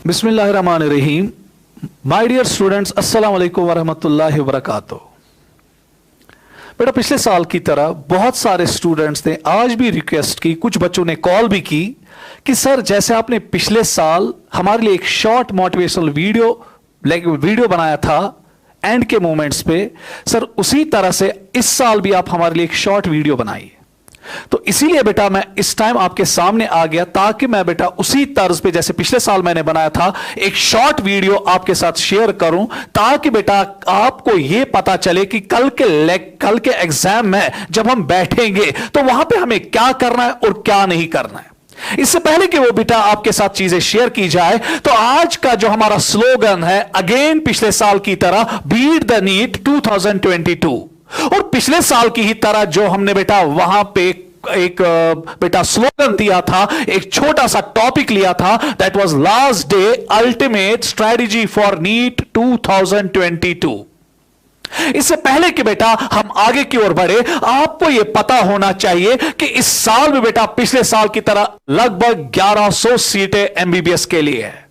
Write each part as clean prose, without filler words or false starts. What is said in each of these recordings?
बिस्मिल्लाहिर्रहमानिर्रहीम। My dear students, अस्सलाम वालेकुम वरहमतुल्लाहि वबरकातुहू। बेटा, पिछले साल की तरह बहुत सारे स्टूडेंट्स ने आज भी रिक्वेस्ट की, कुछ बच्चों ने कॉल भी की कि सर जैसे आपने पिछले साल हमारे लिए एक शॉर्ट मोटिवेशनल वीडियो बनाया था एंड के मोमेंट्स पे, सर उसी तरह से इस साल भी आप हमारे लिए एक शॉर्ट वीडियो बनाइए। तो इसीलिए बेटा मैं इस टाइम आपके सामने आ गया ताकि मैं बेटा उसी तर्ज पे जैसे पिछले साल मैंने बनाया था एक शॉर्ट वीडियो आपके साथ शेयर करूं, ताकि बेटा आपको यह पता चले कि कल के एग्जाम में जब हम बैठेंगे तो वहां पे हमें क्या करना है और क्या नहीं करना है। इससे पहले कि वो बेटा आपके साथ चीजें शेयर की जाए, तो आज का जो हमारा स्लोगन है, अगेन पिछले साल की तरह, बीट द नीट 2022। और पिछले साल की ही तरह जो हमने बेटा वहां पे एक बेटा स्लोगन दिया था, एक छोटा सा टॉपिक लिया था, that was last day ultimate strategy for NEET 2022। इससे पहले कि बेटा हम आगे की ओर बढ़े, आपको यह पता होना चाहिए कि इस साल में बेटा पिछले साल की तरह लगभग 1100 सीटें एमबीबीएस के लिए है।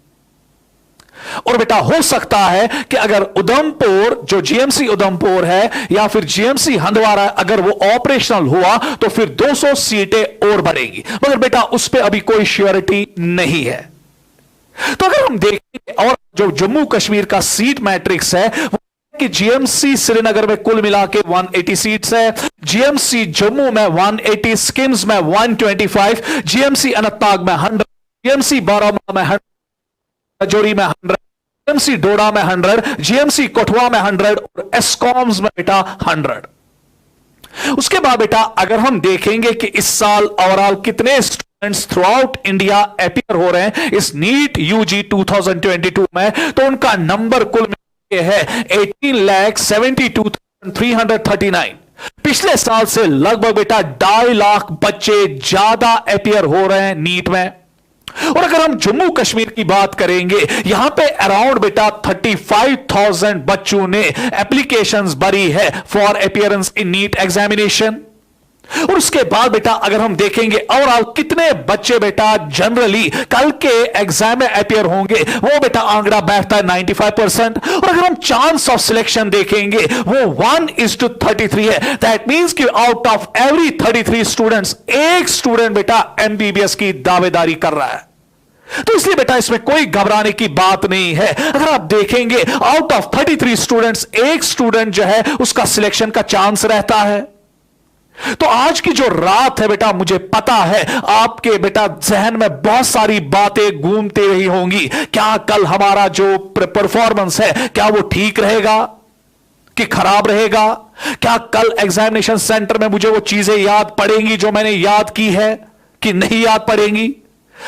और बेटा हो सकता है कि अगर उधमपुर जो जीएमसी उधमपुर है या फिर जीएमसी हंदवाड़ा अगर वो ऑपरेशनल हुआ तो फिर 200 सीटें और बढ़ेंगी, मगर बेटा उस पर अभी कोई श्योरिटी नहीं है। तो अगर हम देखें और जो जम्मू कश्मीर का सीट मैट्रिक्स है कि जीएमसी श्रीनगर में कुल मिला के 180 सीट्स है, जीएमसी जम्मू में 180, स्किम्स में 125, जीएमसी अनंतनाग में 100, जीएमसी बारामूला में 100, राजौरी में 100, जीएमसी डोडा में 100, जीएमसी कठुआ में 100 और एस्कॉम्स में बेटा 100। उसके बाद बेटा अगर हम देखेंगे कि इस साल ओवरऑल कितने students through out India appear हो रहे हैं इस नीट यूजी 2022 में, तो उनका नंबर कुल है 18,72,339। पिछले साल से लगभग बेटा 2.5 लाख बच्चे ज्यादा अपीयर हो रहे हैं नीट में। और अगर हम जम्मू कश्मीर की बात करेंगे, यहां पे अराउंड बेटा 35,000 बच्चों ने एप्लीकेशंस भरी है for appearance in NEET examination. और उसके बाद बेटा अगर हम देखेंगे ओवरऑल कितने बच्चे बेटा जनरली कल के एग्जाम में अपीयर होंगे, वो बेटा आंकड़ा बैठता है 95%। और अगर हम चांस ऑफ सिलेक्शन देखेंगे वो 1:33 है। दैट मींस कि आउट ऑफ एवरी 33 स्टूडेंट्स एक स्टूडेंट बेटा एमबीबीएस की दावेदारी कर रहा है। तो इसलिए बेटा इसमें कोई घबराने की बात नहीं है। अगर आप देखेंगे आउट ऑफ 33 स्टूडेंट्स एक स्टूडेंट जो है उसका सिलेक्शन का चांस रहता है। तो आज की जो रात है बेटा, मुझे पता है आपके बेटा जहन में बहुत सारी बातें घूमती रही होंगी। क्या कल हमारा जो परफॉर्मेंस है क्या वो ठीक रहेगा कि खराब रहेगा? क्या कल एग्जामिनेशन सेंटर में मुझे वो चीजें याद पड़ेंगी जो मैंने याद की है कि नहीं याद पड़ेंगी?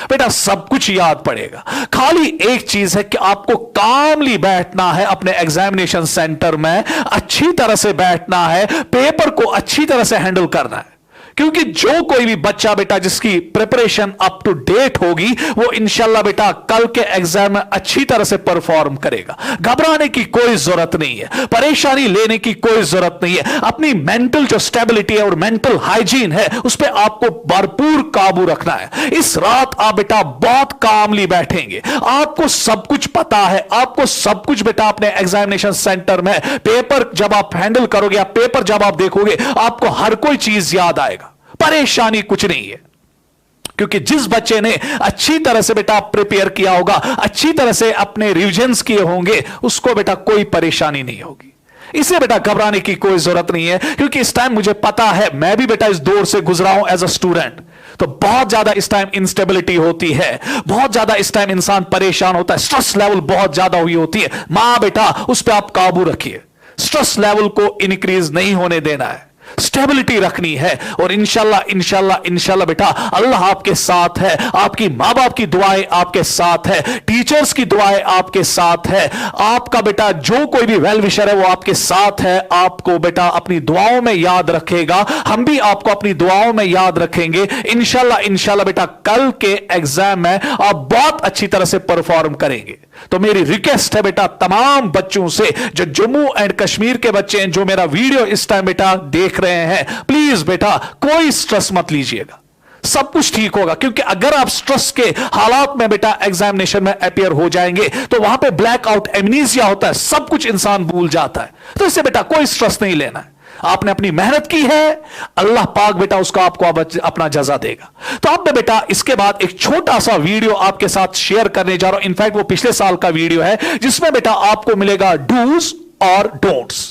बेटा सब कुछ याद पड़ेगा। खाली एक चीज है कि आपको कामली बैठना है अपने एग्जामिनेशन सेंटर में, अच्छी तरह से बैठना है, पेपर को अच्छी तरह से हैंडल करना है। क्योंकि जो कोई भी बच्चा बेटा जिसकी प्रिपरेशन अप टू डेट होगी वो इंशाल्लाह बेटा कल के एग्जाम में अच्छी तरह से परफॉर्म करेगा। घबराने की कोई जरूरत नहीं है, परेशानी लेने की कोई जरूरत नहीं है। अपनी मेंटल जो स्टेबिलिटी है और मेंटल हाइजीन है उस पर आपको भरपूर काबू रखना है। इस रात आप बेटा बहुत कामली बैठेंगे, आपको सब कुछ पता है, आपको सब कुछ बेटा अपने एग्जामिनेशन सेंटर में पेपर जब आप हैंडल करोगे या पेपर जब आप देखोगे आपको हर कोई चीज याद आएगा। परेशानी कुछ नहीं है, क्योंकि जिस बच्चे ने अच्छी तरह से बेटा प्रिपेयर किया होगा, अच्छी तरह से अपने रिविजन्स किए होंगे, उसको बेटा कोई परेशानी नहीं होगी। इसलिए बेटा घबराने की कोई जरूरत नहीं है, क्योंकि इस टाइम मुझे पता है, मैं भी बेटा इस दौर से गुजरा हूं एज अ स्टूडेंट। तो बहुत ज्यादा इस टाइम इंस्टेबिलिटी होती है, बहुत ज्यादा इस टाइम इंसान परेशान होता है, स्ट्रेस लेवल बहुत ज्यादा हुई होती है। मां बेटा उस पर आप काबू रखिए, स्ट्रेस लेवल को इंक्रीज नहीं होने देना है, स्टेबिलिटी रखनी है। और इंशाल्लाह इंशाल्लाह इंशाल्लाह बेटा अल्लाह आपके साथ है, आपकी मां बाप की दुआएं आपके साथ है, टीचर्स की दुआएं आपके साथ है, आपका बेटा जो कोई भी वेल विशर है वो आपके साथ है, आपको बेटा अपनी दुआओं में याद रखेगा, हम भी आपको अपनी दुआओं में याद रखेंगे। इंशाल्लाह इंशाल्लाह बेटा कल के एग्जाम में आप बहुत अच्छी तरह से परफॉर्म करेंगे। तो मेरी रिक्वेस्ट है बेटा तमाम बच्चों से, जो जम्मू एंड कश्मीर के बच्चे हैं जो मेरा वीडियो इस टाइम बेटा देख रहे हैं, प्लीज बेटा कोई स्ट्रेस मत लीजिएगा। सब कुछ ठीक होगा। क्योंकि अगर आप स्ट्रेस के हालात में बेटा एग्जामिनेशन में अपीयर हो जाएंगे तो वहां पे ब्लैकआउट एमनीसिया होता है, सब कुछ इंसान भूल जाता है। तो इससे बेटा कोई स्ट्रेस नहीं लेना है। आपने अपनी मेहनत की है, अल्लाह पाक बेटा उसका आपको अपना जजा देगा। तो अब मैं बेटा इसके बाद एक छोटा सा वीडियो आपके साथ शेयर करने जा रहा हूं। इनफैक्ट वो पिछले साल का वीडियो है जिसमें बेटा आपको मिलेगा डूज और डोंट्स।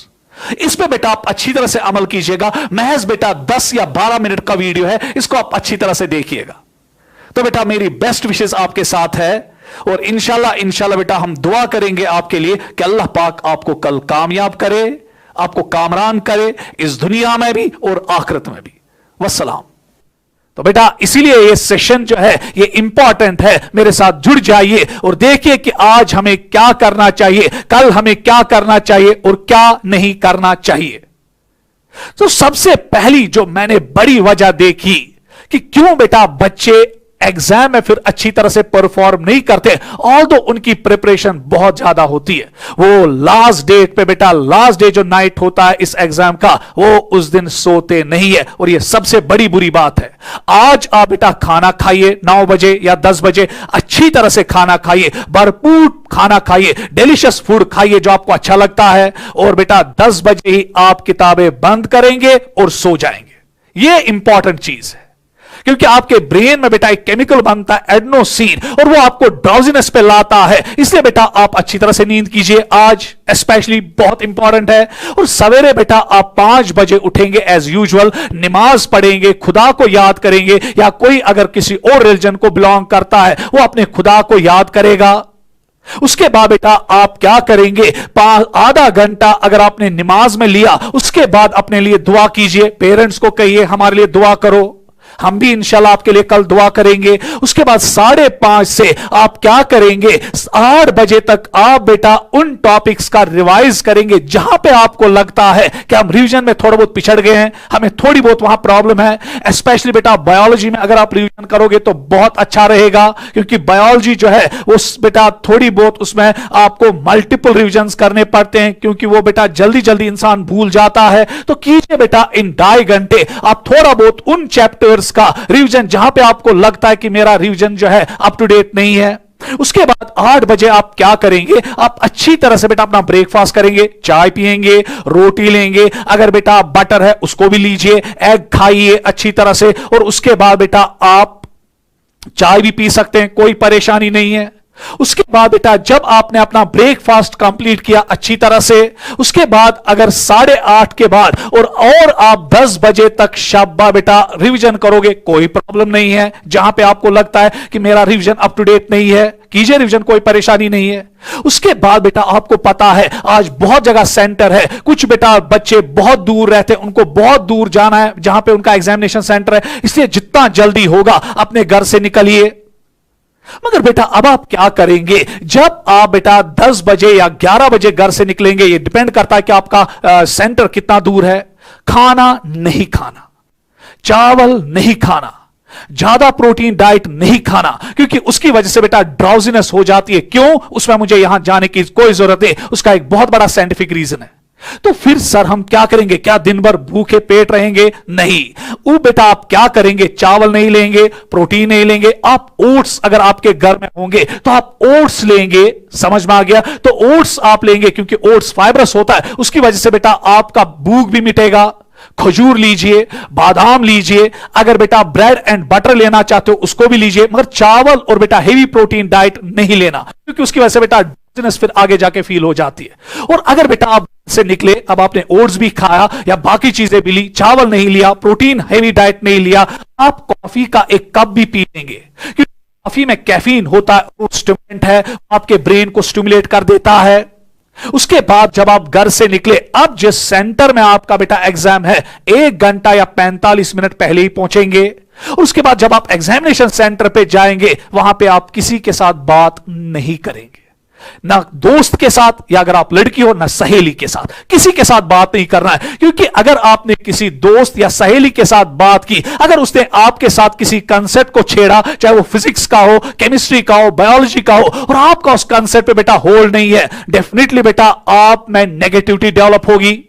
इस पे बेटा आप अच्छी तरह से अमल कीजिएगा। महज बेटा 10 या 12 मिनट का वीडियो है, इसको आप अच्छी तरह से देखिएगा। तो बेटा मेरी बेस्ट विशेष आपके साथ है और इंशाल्लाह बेटा हम दुआ करेंगे आपके लिए कि अल्लाह पाक आपको कल कामयाब करे, आपको कामरान करे, इस दुनिया में भी और आखिरत में भी। वस्सलाम। तो बेटा इसीलिए ये सेशन जो है ये इंपॉर्टेंट है। मेरे साथ जुड़ जाइए और देखिए कि आज हमें क्या करना चाहिए, कल हमें क्या करना चाहिए और क्या नहीं करना चाहिए। तो सबसे पहली जो मैंने बड़ी वजह देखी कि क्यों बेटा बच्चे एग्जाम में फिर अच्छी तरह से परफॉर्म नहीं करते, ऑल्दो उनकी प्रिपरेशन बहुत ज्यादा होती है। वो लास्ट डेट पे बेटा, लास्ट डे जो नाइट होता है इस एग्जाम का, वो उस दिन सोते नहीं है और ये सबसे बड़ी बुरी बात है। आज आप बेटा खाना खाइए 9 बजे या 10 बजे, अच्छी तरह से खाना खाइए, भरपूर खाना खाइए, डिलीशियस फूड खाइए जो आपको अच्छा लगता है, और बेटा 10 बजे ही आप किताबें बंद करेंगे और सो जाएंगे। ये इंपॉर्टेंट चीज है क्योंकि आपके ब्रेन में बेटा एक केमिकल बनता है एडेनोसिन और वो आपको ड्राउजीनेस पे लाता है। इसलिए बेटा आप अच्छी तरह से नींद कीजिए, आज स्पेशली बहुत इंपॉर्टेंट है। और सवेरे बेटा आप 5 बजे उठेंगे एज यूजुअल, नमाज पढ़ेंगे, खुदा को याद करेंगे, या कोई अगर किसी और रिलीजन को बिलोंग करता है वो अपने खुदा को याद करेगा। उसके बाद बेटा आप क्या करेंगे, आधा घंटा अगर आपने नमाज में लिया, उसके बाद अपने लिए दुआ कीजिए। पेरेंट्स को कहिए हमारे लिए दुआ करो, हम भी इंशाल्लाह आपके लिए कल दुआ करेंगे। उसके बाद 5:30 से आप क्या करेंगे, 8 बजे तक आप बेटा उन टॉपिक्स का रिवाइज करेंगे जहां पे आपको लगता है कि हम रिवीजन में थोड़ा बहुत पिछड़ गए हैं, हमें थोड़ी बहुत वहां प्रॉब्लम है। स्पेशली बेटा बायोलॉजी में अगर आप रिवीजन करोगे तो बहुत अच्छा रहेगा, क्योंकि बायोलॉजी जो है वो बेटा थोड़ी बहुत उसमें आपको मल्टीपल रिवीजन करने पड़ते हैं, क्योंकि वो बेटा जल्दी जल्दी इंसान भूल जाता है। तो कीजिए बेटा इन 2.5 घंटे आप थोड़ा बहुत उन चैप्टर्स का रिवीजन जहां पे आपको लगता है कि मेरा रिवीजन जो है अप टू डेट नहीं है। उसके बाद 8 बजे आप क्या करेंगे, आप अच्छी तरह से बेटा अपना ब्रेकफास्ट करेंगे, चाय पिएंगे, रोटी लेंगे, अगर बेटा बटर है उसको भी लीजिए, एग खाइए अच्छी तरह से, और उसके बाद बेटा आप चाय भी पी सकते हैं, कोई परेशानी नहीं है। उसके बाद बेटा जब आपने अपना ब्रेकफास्ट कंप्लीट किया अच्छी तरह से, उसके बाद अगर 8:30 के बाद और आप 10 बजे तक शाबा बेटा रिवीजन करोगे, कोई प्रॉब्लम नहीं है। जहां पे आपको लगता है कि मेरा रिवीजन अप टू डेट नहीं है, कीजिए रिवीजन, कोई परेशानी नहीं है। उसके बाद बेटा आपको पता है आज बहुत जगह सेंटर है, कुछ बेटा बच्चे बहुत दूर रहते हैं, उनको बहुत दूर जाना है जहां पे उनका एग्जामिनेशन सेंटर है, इसलिए जितना जल्दी होगा अपने घर से निकलिए। मगर बेटा अब आप क्या करेंगे, जब आप बेटा 10 बजे या 11 बजे घर से निकलेंगे, ये डिपेंड करता है कि आपका सेंटर कितना दूर है। खाना नहीं खाना, चावल नहीं खाना, ज्यादा प्रोटीन डाइट नहीं खाना, क्योंकि उसकी वजह से बेटा ड्राउजीनेस हो जाती है। क्यों, उसमें मुझे यहां जाने की कोई जरूरत है, उसका एक बहुत बड़ा साइंटिफिक रीजन है। तो फिर सर हम क्या करेंगे, क्या दिन भर भूखे पेट रहेंगे? नहीं, वो बेटा आप क्या करेंगे, चावल नहीं लेंगे, प्रोटीन नहीं लेंगे, आप ओट्स अगर आपके घर में होंगे तो आप ओट्स लेंगे। समझ में आ गया? तो ओट्स आप लेंगे क्योंकि ओट्स फाइबरस होता है, उसकी वजह से बेटा आपका भूख भी मिटेगा। खजूर लीजिए, बादाम लीजिए, अगर बेटा ब्रेड एंड बटर लेना चाहते हो उसको भी लीजिए, मगर चावल और बेटा हेवी प्रोटीन डाइट नहीं लेना, क्योंकि उसकी वजह से बेटा फिर आगे जाके फील हो जाती है। और अगर बेटा आप से निकले, अब आपने ओट्स भी खाया या बाकी चीजें भी ली, चावल नहीं लिया, प्रोटीन हेवी डाइट नहीं लिया, आप कॉफी का एक कप भी पी लेंगे, क्योंकि कॉफी में कैफीन होता है, वो स्टिमुलेंट है, आपके ब्रेन को स्टिमुलेट कर देता है। उसके बाद जब आप घर से निकले, अब जिस सेंटर में आपका बेटा एग्जाम है 1 घंटा या 45 मिनट पहले ही पहुंचेंगे। उसके बाद जब आप एग्जामिनेशन सेंटर पे जाएंगे, वहां पे आप किसी के साथ बात नहीं करेंगे, ना दोस्त के साथ, या अगर आप लड़की हो ना सहेली के साथ, किसी के साथ बात नहीं करना है। क्योंकि अगर आपने किसी दोस्त या सहेली के साथ बात की, अगर उसने आपके साथ किसी कंसेप्ट को छेड़ा, चाहे वो फिजिक्स का हो, केमिस्ट्री का हो, बायोलॉजी का हो, और आपका उस कंसेप्ट पे बेटा होल्ड नहीं है, डेफिनेटली बेटा आप में नेगेटिविटी डेवलप होगी,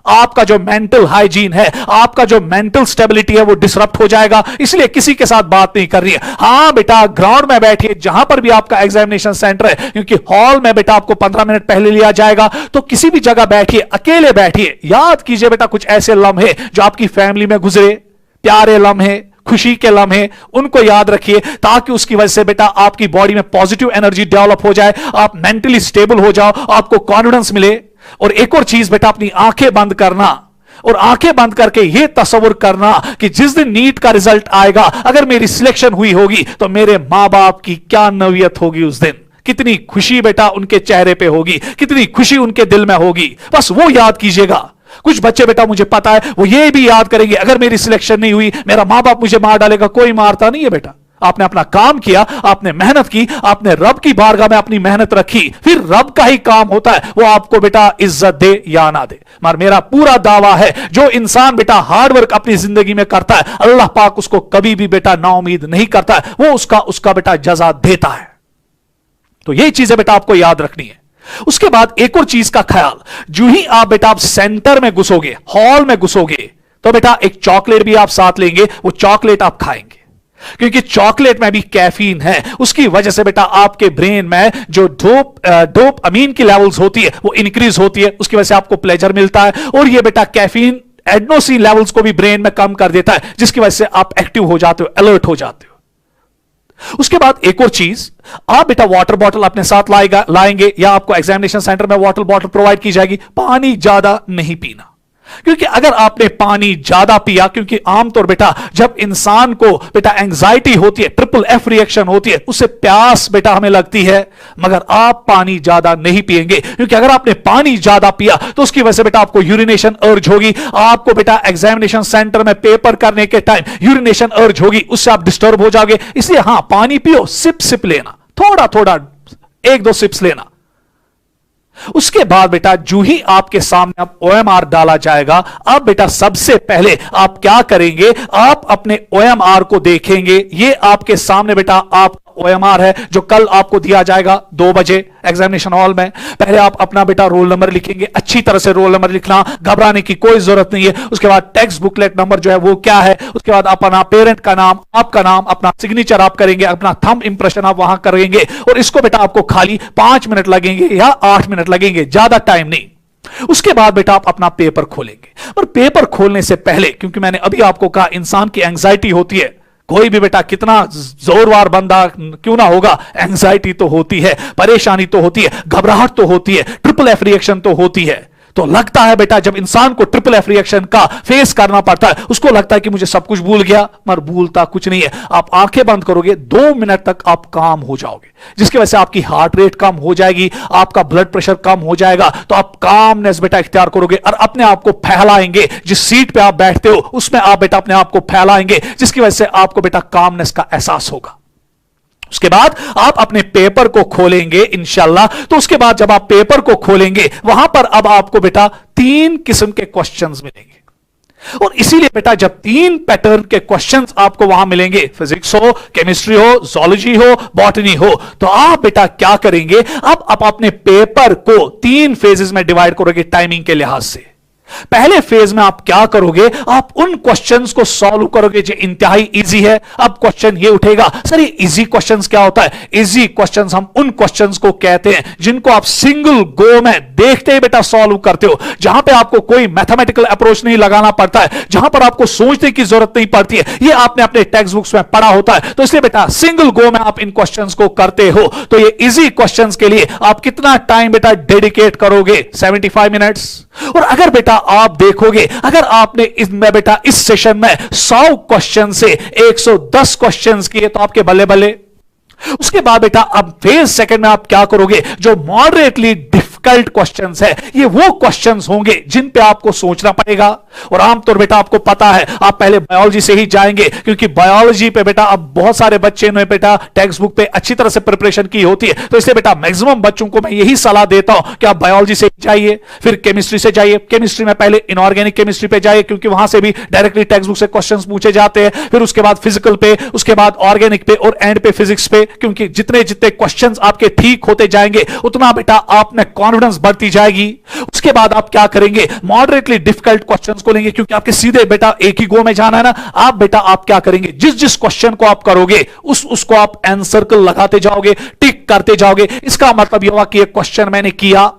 आपका जो मेंटल हाइजीन है, आपका जो मेंटल स्टेबिलिटी है वो डिसरप्ट हो जाएगा। इसलिए किसी के साथ बात नहीं कर रही है। हां बेटा, ग्राउंड में बैठिए जहां पर भी आपका एग्जामिनेशन सेंटर है, क्योंकि हॉल में बेटा आपको 15 मिनट पहले लिया जाएगा। तो किसी भी जगह बैठिए, अकेले बैठिए, याद कीजिए बेटा कुछ ऐसे लम्हे जो आपकी फैमिली में गुजरे, प्यारे लम्हे, खुशी के लम्हे, उनको याद रखिए, ताकि उसकी वजह से बेटा आपकी बॉडी में पॉजिटिव एनर्जी डेवलप हो जाए, आप मेंटली स्टेबल हो जाओ, आपको कॉन्फिडेंस मिले। और एक और चीज बेटा, अपनी आंखें बंद करना और आंखें बंद करके यह तस्वीर करना कि जिस दिन नीट का रिजल्ट आएगा, अगर मेरी सिलेक्शन हुई होगी तो मेरे मां बाप की क्या नवीयत होगी उस दिन, कितनी खुशी बेटा उनके चेहरे पे होगी, कितनी खुशी उनके दिल में होगी। बस वो याद कीजिएगा। कुछ बच्चे बेटा मुझे पता है वो ये भी याद करेंगे, अगर मेरी सिलेक्शन नहीं हुई मेरा मां बाप मुझे मार डालेगा। कोई मारता नहीं है बेटा, आपने अपना काम किया, आपने मेहनत की, आपने रब की बारगाह में अपनी मेहनत रखी, फिर रब का ही काम होता है वो आपको बेटा इज्जत दे या ना दे। मगर मेरा पूरा दावा है, जो इंसान बेटा हार्डवर्क अपनी जिंदगी में करता है, अल्लाह पाक उसको कभी भी बेटा नाउमीद नहीं करता है, वो उसका बेटा जजा देता है। तो ये चीजें बेटा आपको याद रखनी है। उसके बाद एक और चीज का ख्याल, जो ही आप बेटा आप सेंटर में घुसोगे, हॉल में घुसोगे, तो बेटा एक चॉकलेट भी आप साथ लेंगे, वो चॉकलेट आप खाएंगे, क्योंकि चॉकलेट में भी कैफीन है। उसकी वजह से बेटा आपके ब्रेन में जो डोप अमीन की लेवल्स होती है वो इंक्रीज होती है, उसकी वजह से आपको प्लेजर मिलता है। और ये बेटा कैफीन एडेनोसिन लेवल्स को भी ब्रेन में कम कर देता है, जिसकी वजह से आप एक्टिव हो जाते हो, अलर्ट हो जाते हो। उसके बाद एक और चीज, आप बेटा वाटर बॉटल अपने साथ लाएंगे या आपको एग्जामिनेशन सेंटर में वाटर बॉटल प्रोवाइड की जाएगी। पानी ज्यादा नहीं पीना, क्योंकि अगर आपने पानी ज्यादा पिया, क्योंकि आमतौर बेटा जब इंसान को बेटा एंजाइटी होती है, ट्रिपल एफ रिएक्शन होती है, उससे प्यास बेटा हमें लगती है, मगर आप पानी ज्यादा नहीं पिएंगे, क्योंकि अगर आपने पानी ज्यादा पिया तो उसकी वजह से बेटा आपको यूरिनेशन अर्ज होगी, आपको बेटा एग्जामिनेशन सेंटर में पेपर करने के टाइम यूरिनेशन अर्ज होगी, उससे आप डिस्टर्ब हो जाओगे। इसलिए हां, पानी पियो, सिप सिप लेना, थोड़ा थोड़ा 1-2 सिप्स लेना। उसके बाद बेटा जो ही आपके सामने अब OMR डाला जाएगा, अब बेटा सबसे पहले आप क्या करेंगे, आप अपने OMR को देखेंगे। ये आपके सामने बेटा आप OMR है जो कल आपको दिया जाएगा 2 बजे एग्जामिनेशन हॉल में। पहले आप अपना बेटा रोल नंबर लिखेंगे, अच्छी तरह से रोल नंबर लिखना, घबराने की कोई जरूरत नहीं है। उसके बाद टेक्स्ट बुकलेट नंबर जो है वो क्या है, उसके बाद अपना पेरेंट का नाम, आपका नाम, अपना सिग्नेचर आप करेंगे, अपना थंब इंप्रेशन आप वहां करेंगे। और इसको बेटा आपको खाली 5 मिनट लगेंगे या 8 मिनट लगेंगे, ज्यादा टाइम नहीं। उसके बाद बेटा आप अपना पेपर खोलेंगे। और पेपर खोलने से पहले, क्योंकि मैंने अभी आपको कहा इंसान की एंजाइटी होती है, कोई भी बेटा कितना जोरवार बंदा क्यों ना होगा, एंजाइटी तो होती है, परेशानी तो होती है, घबराहट तो होती है, ट्रिपल एफ रिएक्शन तो होती है। तो लगता है बेटा जब इंसान को ट्रिपल एफ रिएक्शन का फेस करना पड़ता है, उसको लगता है कि मुझे सब कुछ भूल गया, मगर भूलता कुछ नहीं है। आप आंखें बंद करोगे, 2 मिनट तक आप काम हो जाओगे, जिसकी वजह से आपकी हार्ट रेट कम हो जाएगी, आपका ब्लड प्रेशर कम हो जाएगा। तो आप कामनेस बेटा इख्तियार करोगे और अपने आप को फैलाएंगे। जिस सीट पे आप बैठते हो उसमें आप बेटा अपने आप को फैलाएंगे, जिसकी वजह से आपको बेटा कामनेस का एहसास होगा। उसके बाद आप अपने पेपर को खोलेंगे इंशाल्लाह। तो उसके बाद जब आप पेपर को खोलेंगे, वहां पर अब आपको बेटा 3 किस्म के क्वेश्चंस मिलेंगे। और इसीलिए बेटा जब 3 पैटर्न के क्वेश्चंस आपको वहां मिलेंगे, फिजिक्स हो, केमिस्ट्री हो, जोलॉजी हो, बॉटनी हो, तो आप बेटा क्या करेंगे, अब आप अपने पेपर को 3 फेजेस में डिवाइड करोगे टाइमिंग के लिहाज से। पहले फेज में आप क्या करोगे, आप उन क्वेश्चंस को सॉल्व करोगे जो इंतहाई इजी है। अब क्वेश्चन ये उठेगा, सर ये इजी क्वेश्चंस क्या होता है? इजी क्वेश्चंस हम उन क्वेश्चंस को कहते हैं जिनको आप सिंगल गो में देखते ही बेटा सॉल्व करते हो, जहां पे आपको कोई मैथमेटिकल अप्रोच नहीं लगाना पड़ता है, जहां पर आपको सोचने की जरूरत नहीं पड़ती है। ये आपने अपने टेक्स्ट बुक्स में पढ़ा होता है। तो इसलिए बेटा सिंगल गो में आप इन क्वेश्चंस को करते हो। तो ये इजी क्वेश्चंस के लिए आप कितना टाइम बेटा डेडिकेट करोगे? 75 मिनट्स। और अगर बेटा आप देखोगे, अगर आपने इसमें बेटा इस सेशन में 100 क्वेश्चन से 110 क्वेश्चंस किए तो आपके बल्ले बल्ले। उसके बाद बेटा अब फेज सेकंड में आप क्या करोगे, जो मॉडरेटली डिफिकल्ट क्वेश्चंस है, ये वो क्वेश्चंस होंगे जिन पे आपको सोचना पड़ेगा। और आमतौर बेटा आपको पता है आप पहले बायोलॉजी से ही जाएंगे, क्योंकि बायोलॉजी पे बेटा अब बहुत सारे बच्चे ने बेटा टेक्स्ट बुक पे अच्छी तरह से प्रिपरेशन की होती है। तो इसलिए बेटा मैक्सिमम बच्चों को मैं यही सलाह देता हूं कि आप बायोलॉजी से जाइए, फिर केमिस्ट्री से जाइए। केमिस्ट्री में पहले इनऑर्गेनिक केमिस्ट्री पे जाइए, क्योंकि वहां से भी डायरेक्टली टेक्स्ट बुक से क्वेश्चंस पूछे जाते हैं। फिर उसके बाद फिजिकल पे, उसके बाद ऑर्गेनिक पे और एंड पे फिजिक्स पे, क्योंकि जितने जितने क्वेश्चंस आपके ठीक होते जाएंगे उतना बेटा आप में कॉन्फिडेंस कॉन्फिडेंस बढ़ती जाएगी। उसके बाद आप क्या करेंगे, मॉडरेटली डिफिकल्ट क्वेश्चंस को लेंगे, क्योंकि आपके सीधे बेटा एक ही गो में जाना है ना। आप क्या करेंगे, जिस जिस क्वेश्चन को आप करोगे उसको आप एन सर्कल लगाते जाओगे, टिक करते जाओगे। इसका मतलब यह हुआ कि एक क्वेश्चन मैंने किया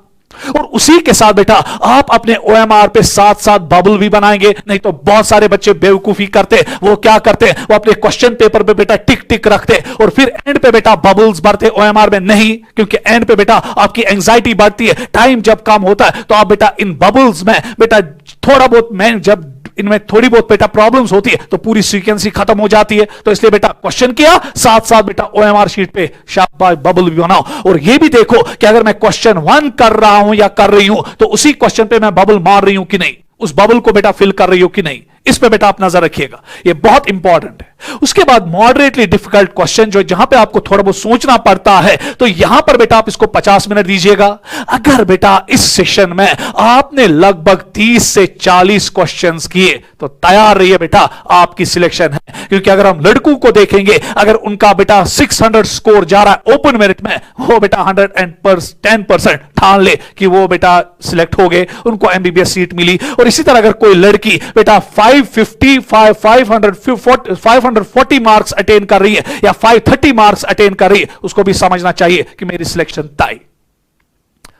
और उसी के साथ बेटा आप अपने ओएमआर पे साथ साथ बबल भी बनाएंगे। नहीं तो बहुत सारे बच्चे बेवकूफी करते, वो क्या करते, वो अपने क्वेश्चन पेपर पे बेटा टिक टिक रखते और फिर एंड पे बेटा बबल्स भरते ओएमआर में। नहीं, क्योंकि एंड पे बेटा आपकी एंजाइटी बढ़ती है, टाइम जब कम होता है तो आप बेटा इन बबल्स में बेटा थोड़ा बहुत, मैं जब इनमें थोड़ी बहुत बेटा प्रॉब्लम्स होती है तो पूरी सीक्वेंसी खत्म हो जाती है। तो इसलिए बेटा क्वेश्चन किया, साथ साथ बेटा ओएमआर शीट पे शाबाश बबल भी बनाओ। और ये भी देखो कि अगर मैं क्वेश्चन 1 कर रहा हूं या कर रही हूं तो उसी क्वेश्चन पे मैं बबल मार रही हूं कि नहीं, उस बबल को बेटा फिल कर रही हो कि नहीं, इस पे बेटा आप नजर रखिएगा, ये बहुत इंपॉर्टेंट है। उसके बाद मॉडरेटली डिफिकल्ट क्वेश्चन जो जहां पे आपको थोड़ा बहुत सोचना पड़ता है, तो यहां पर बेटा आप इसको 50 मिनट दीजिएगा। अगर बेटा इस सेशन में आपने लगभग 30 से 40 क्वेश्चंस किए तो तैयार रहिए बेटा, आपकी सिलेक्शन है। क्योंकि अगर हम लड़कों को देखेंगे, अगर उनका बेटा 600 स्कोर जा रहा है ओपन मेरिट में, वो बेटा 110% ठान ले कि वो बेटा सिलेक्ट हो गए, उनको एमबीबीएस सीट मिली। और इसी तरह अगर कोई लड़की बेटा 540 मार्क्स अटेन कर रही है या 530 मार्क्स अटेन कर रही है, उसको भी समझना चाहिए कि मेरी सिलेक्शन तय।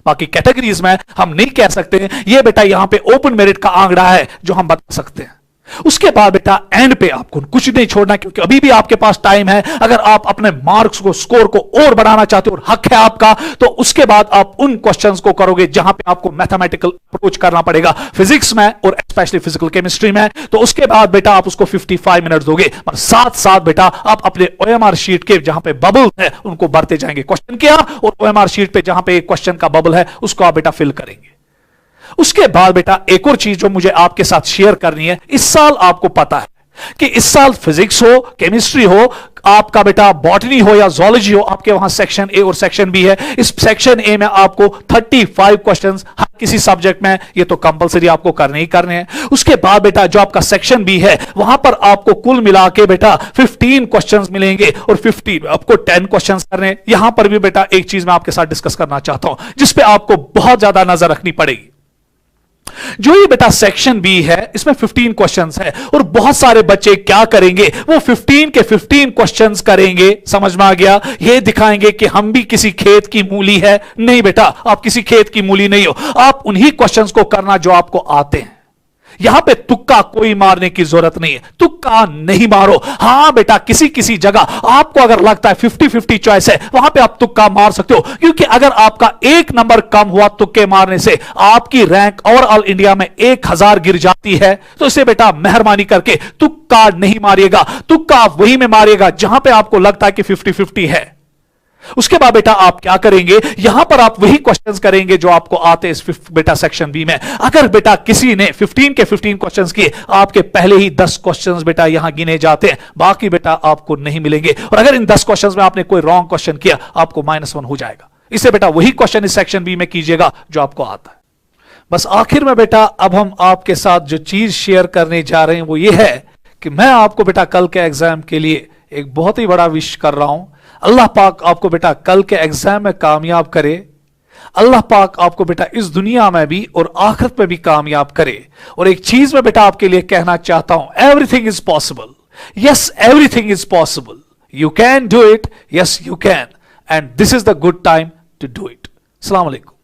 बाकी कैटेगरीज में हम नहीं कह सकते, ये बेटा यहां पे ओपन मेरिट का आंकड़ा है जो हम बता सकते हैं। उसके बाद बेटा एंड पे आपको कुछ नहीं छोड़ना, क्योंकि अभी भी आपके पास टाइम है। अगर आप अपने मार्क्स को, स्कोर को और बढ़ाना चाहते हो और हक है आपका, तो उसके बाद आप उन क्वेश्चंस को करोगे जहां पे आपको मैथमेटिकल अप्रोच करना पड़ेगा फिजिक्स में और स्पेशली फिजिकल केमिस्ट्री में। तो उसके बाद बेटा आप उसको 55 मिनट दोगे और साथ साथ बेटा आप अपने ओएमआर शीट के जहां पे बबल है उनको भरते जाएंगे। क्वेश्चन किया और ओएमआर शीट पे जहां पे एक क्वेश्चन का बबल है उसको आप बेटा फिल करेंगे। उसके बाद बेटा एक और चीज जो मुझे आपके साथ शेयर करनी है, इस साल आपको पता है कि इस साल फिजिक्स हो, केमिस्ट्री हो, आपका बेटा बॉटनी हो या जोलॉजी हो, आपके वहां सेक्शन ए और सेक्शन बी है। इस सेक्शन ए में आपको 35 क्वेश्चंस हर किसी सब्जेक्ट में, ये तो कंपलसरी आपको करने ही करने हैं। उसके बाद बेटा जो आपका सेक्शन बी है वहां पर आपको कुल मिला के बेटा 15 क्वेश्चंस मिलेंगे और 50 आपको 10 क्वेश्चंस करने हैं। यहां पर भी बेटा एक चीज मैं आपके साथ डिस्कस करना चाहता हूं जिसपे आपको बहुत ज्यादा नजर रखनी पड़ेगी। जो ये बेटा सेक्शन बी है इसमें 15 क्वेश्चंस है और बहुत सारे बच्चे क्या करेंगे, वो 15 के 15 क्वेश्चंस करेंगे। समझ में आ गया, ये दिखाएंगे कि हम भी किसी खेत की मूली है। नहीं बेटा, आप किसी खेत की मूली नहीं हो, आप उन्हीं क्वेश्चंस को करना जो आपको आते हैं। यहां पे तुक्का कोई मारने की जरूरत नहीं है, तुक्का नहीं मारो। हां बेटा, किसी किसी जगह आपको अगर लगता है 50-50 चॉइस है, वहां पे आप तुक्का मार सकते हो, क्योंकि अगर आपका एक नंबर कम हुआ तुक्के मारने से आपकी रैंक ओवरऑल इंडिया में 1000 गिर जाती है। तो इसे बेटा मेहरबानी करके तुक्का नहीं मारिएगा, तुक्का आप वही में मारिएगा जहां पे आपको लगता है कि 50-50 है। उसके बाद बेटा आप क्या करेंगे, यहां पर आप वही क्वेश्चंस करेंगे जो आपको आते हैं बेटा सेक्शन बी में। अगर बेटा किसी ने 15 के 15 क्वेश्चंस किए, आपके पहले ही 10 क्वेश्चंस बेटा यहां गिने जाते हैं, बाकी बेटा आपको नहीं मिलेंगे। और अगर इन 10 क्वेश्चंस में आपने कोई रॉन्ग क्वेश्चन किया, आपको -1 हो जाएगा। इससे बेटा वही क्वेश्चन इस सेक्शन बी में कीजिएगा जो आपको आता है। बस आखिर में बेटा अब हम आपके साथ जो चीज शेयर करने जा रहे हैं वो ये है कि मैं आपको बेटा कल के एग्जाम के लिए एक बहुत ही बड़ा विश कर रहा हूं। अल्लाह पाक आपको बेटा कल के एग्जाम में कामयाब करे। अल्लाह पाक आपको बेटा इस दुनिया में भी और आखिरत में भी कामयाब करे। और एक चीज मैं बेटा आपके लिए कहना चाहता हूं, everything is possible. Yes, everything is possible. You can do it. Yes, you can, and this is the good time to do it. अस्सलाम वालेकुम।